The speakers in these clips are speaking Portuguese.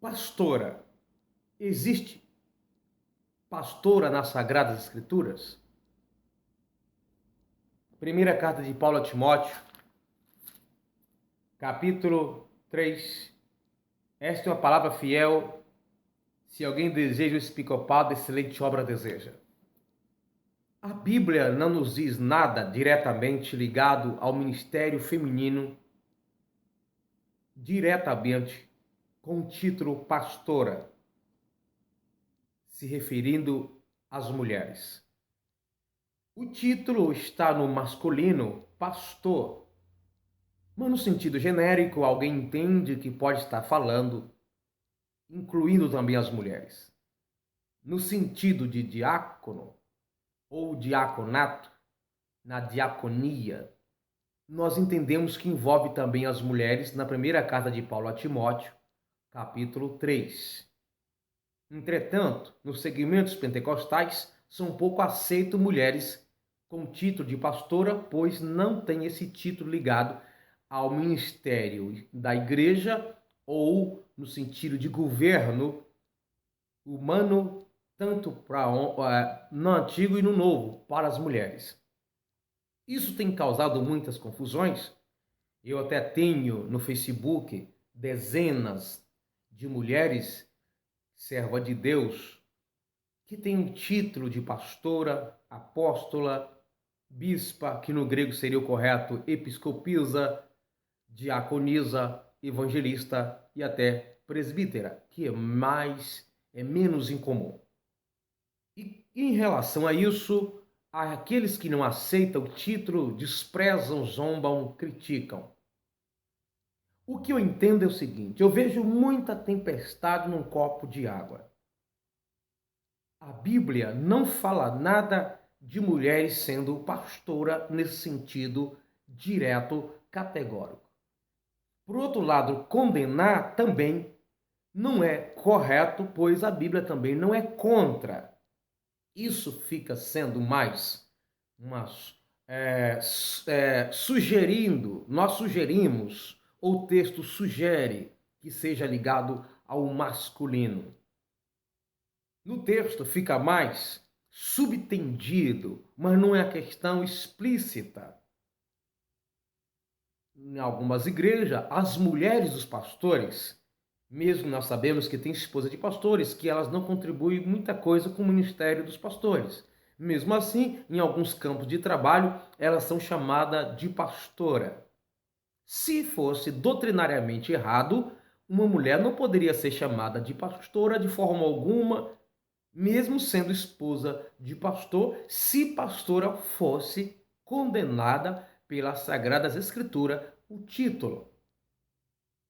Pastora, existe pastora nas Sagradas Escrituras? Primeira carta de Paulo a Timóteo, capítulo 3. Esta é uma palavra fiel. Se alguém deseja o episcopado, excelente obra deseja. A Bíblia não nos diz nada diretamente ligado ao ministério feminino, diretamente com o título pastora, se referindo às mulheres. O título está no masculino, pastor, mas no sentido genérico, alguém entende que pode estar falando, incluindo também as mulheres. No sentido de diácono ou diaconato, na diaconia, nós entendemos que envolve também as mulheres na primeira carta de Paulo a Timóteo, capítulo 3. Entretanto, nos segmentos pentecostais, são pouco aceitas mulheres com título de pastora, pois não tem esse título ligado ao ministério da igreja ou no sentido de governo humano, tanto no Antigo e no Novo, para as mulheres. Isso tem causado muitas confusões. Eu até tenho no Facebook dezenas de mulheres, serva de Deus, que tem o título de pastora, apóstola, bispa, que no grego seria o correto, episcopisa, diaconisa, evangelista e até presbítera, que é menos incomum. E em relação a isso, aqueles que não aceitam o título desprezam, zombam, criticam. O que eu entendo é o seguinte: eu vejo muita tempestade num copo de água. A Bíblia não fala nada de mulheres sendo pastora nesse sentido direto, categórico. Por outro lado, condenar também não é correto, pois a Bíblia também não é contra. Isso fica sendo mais sugerindo, nós sugerimos, ou o texto sugere que seja ligado ao masculino. No texto fica mais subtendido, mas não é a questão explícita. Em algumas igrejas, as mulheres dos pastores, mesmo nós sabemos que tem esposa de pastores, que elas não contribuem muita coisa com o ministério dos pastores. Mesmo assim, em alguns campos de trabalho, elas são chamadas de pastora. Se fosse doutrinariamente errado, uma mulher não poderia ser chamada de pastora de forma alguma, mesmo sendo esposa de pastor, se pastora fosse condenada pelas Sagradas Escrituras, o título.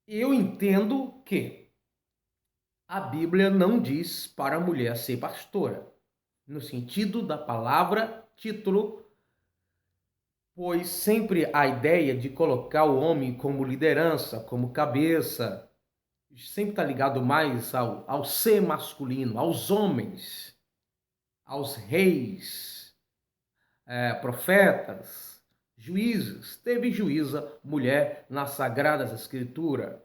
Eu entendo que a Bíblia não diz para a mulher ser pastora, no sentido da palavra título, pois sempre a ideia de colocar o homem como liderança, como cabeça, sempre está ligado mais ao ser masculino, aos homens, aos reis, profetas, juízes. Teve juíza mulher nas Sagradas Escrituras.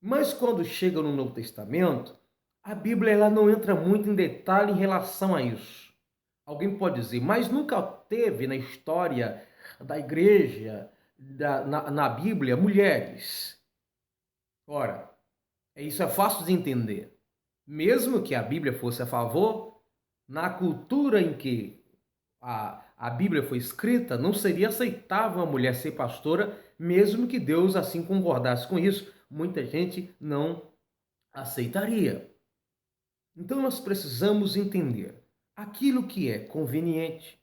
Mas quando chega no Novo Testamento, a Bíblia ela não entra muito em detalhe em relação a isso. Alguém pode dizer, mas nunca teve na história da igreja, na Bíblia, mulheres. Ora, isso é fácil de entender. Mesmo que a Bíblia fosse a favor, na cultura em que a Bíblia foi escrita, não seria aceitável a mulher ser pastora, mesmo que Deus assim concordasse com isso. Muita gente não aceitaria. Então nós precisamos entender aquilo que é conveniente,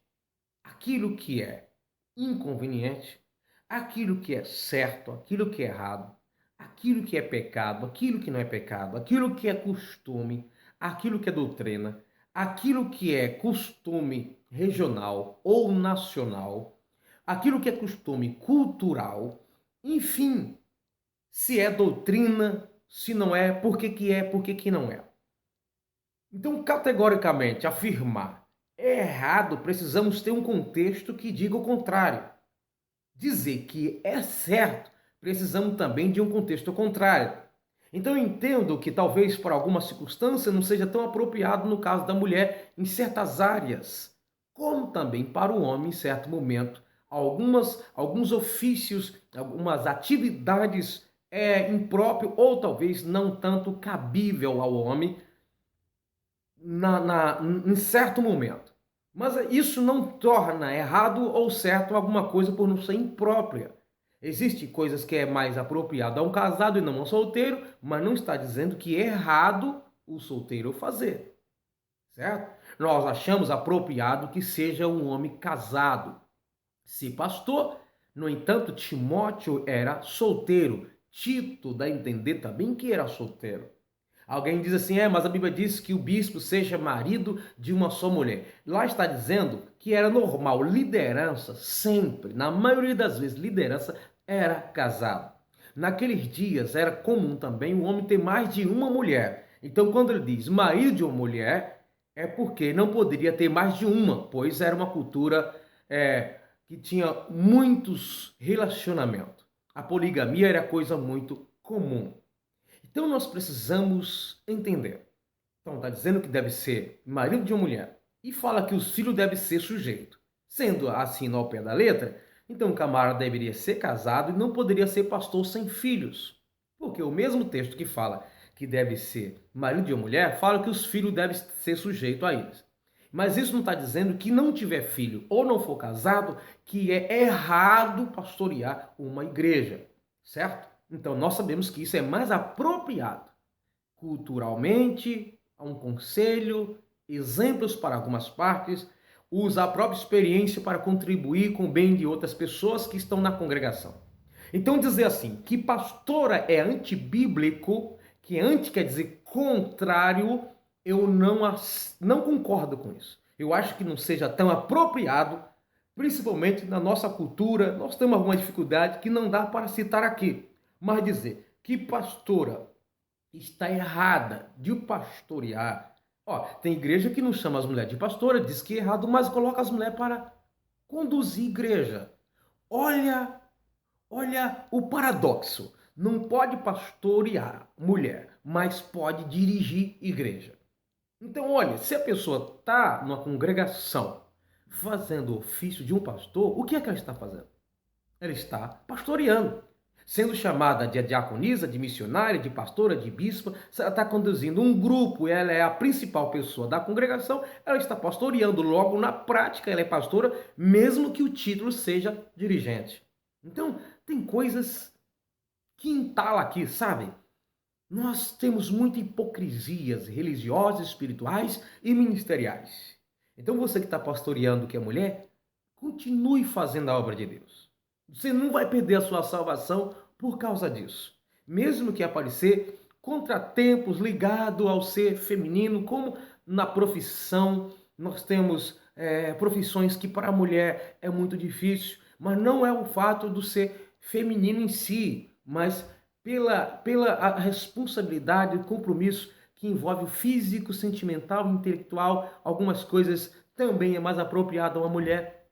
aquilo que é inconveniente, aquilo que é certo, aquilo que é errado, aquilo que é pecado, aquilo que não é pecado, aquilo que é costume, aquilo que é doutrina, aquilo que é costume regional ou nacional, aquilo que é costume cultural, enfim, se é doutrina, se não é, por que não é. Então, categoricamente, afirmar é errado, precisamos ter um contexto que diga o contrário. Dizer que é certo, precisamos também de um contexto contrário. Então eu entendo que talvez por alguma circunstância não seja tão apropriado no caso da mulher em certas áreas, como também para o homem em certo momento. Alguns ofícios, algumas atividades impróprio ou talvez não tanto cabível ao homem em certo momento. Mas isso não torna errado ou certo alguma coisa por não ser imprópria. Existem coisas que é mais apropriado a um casado e não a um solteiro, mas não está dizendo que é errado o solteiro fazer, certo? Nós achamos apropriado que seja um homem casado, se pastor. No entanto, Timóteo era solteiro. Tito dá a entender também que era solteiro. Alguém diz assim, mas a Bíblia diz que o bispo seja marido de uma só mulher. Lá está dizendo que era normal, liderança sempre, na maioria das vezes, liderança era casado. Naqueles dias era comum também o homem ter mais de uma mulher. Então quando ele diz marido de uma mulher, é porque não poderia ter mais de uma, pois era uma cultura que tinha muitos relacionamentos. A poligamia era coisa muito comum. Então nós precisamos entender. Então está dizendo que deve ser marido de uma mulher e fala que os filhos devem ser sujeito. Sendo assim ao pé da letra, então o camarada deveria ser casado e não poderia ser pastor sem filhos. Porque o mesmo texto que fala que deve ser marido de uma mulher, fala que os filhos devem ser sujeitos a eles. Mas isso não está dizendo que não tiver filho ou não for casado, que é errado pastorear uma igreja, certo? Então, nós sabemos que isso é mais apropriado culturalmente, a um conselho, exemplos para algumas partes, usa a própria experiência para contribuir com o bem de outras pessoas que estão na congregação. Então, dizer assim, que pastora é antibíblico, que anti quer dizer contrário, eu não concordo com isso. Eu acho que não seja tão apropriado, principalmente na nossa cultura. Nós temos alguma dificuldade que não dá para citar aqui. Mas dizer que pastora está errada de pastorear. Ó, tem igreja que não chama as mulheres de pastora, diz que é errado, mas coloca as mulheres para conduzir igreja. Olha, olha o paradoxo. Não pode pastorear mulher, mas pode dirigir igreja. Então, olha, se a pessoa está numa congregação fazendo o ofício de um pastor, o que é que ela está fazendo? Ela está pastoreando, sendo chamada de diaconisa, de missionária, de pastora, de bispa. Ela está conduzindo um grupo, ela é a principal pessoa da congregação, ela está pastoreando. Logo, na prática, ela é pastora, mesmo que o título seja dirigente. Então, tem coisas que entalam aqui, sabe? Nós temos muitas hipocrisias religiosas, espirituais e ministeriais. Então, você que está pastoreando, que é mulher, continue fazendo a obra de Deus. Você não vai perder a sua salvação por causa disso. Mesmo que aparecer contratempos ligados ao ser feminino, como na profissão, nós temos profissões que para a mulher é muito difícil, mas não é o fato do ser feminino em si, mas pela responsabilidade e compromisso que envolve o físico, sentimental, intelectual. Algumas coisas também é mais apropriado a uma mulher,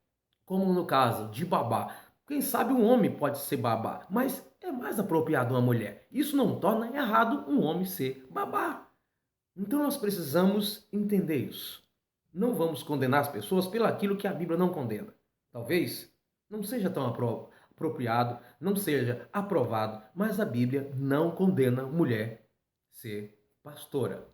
como no caso de babá. Quem sabe um homem pode ser babá, mas é mais apropriado uma mulher. Isso não torna errado um homem ser babá. Então nós precisamos entender isso. Não vamos condenar as pessoas pelo aquilo que a Bíblia não condena. Talvez não seja tão apropriado, não seja aprovado, mas a Bíblia não condena mulher ser pastora.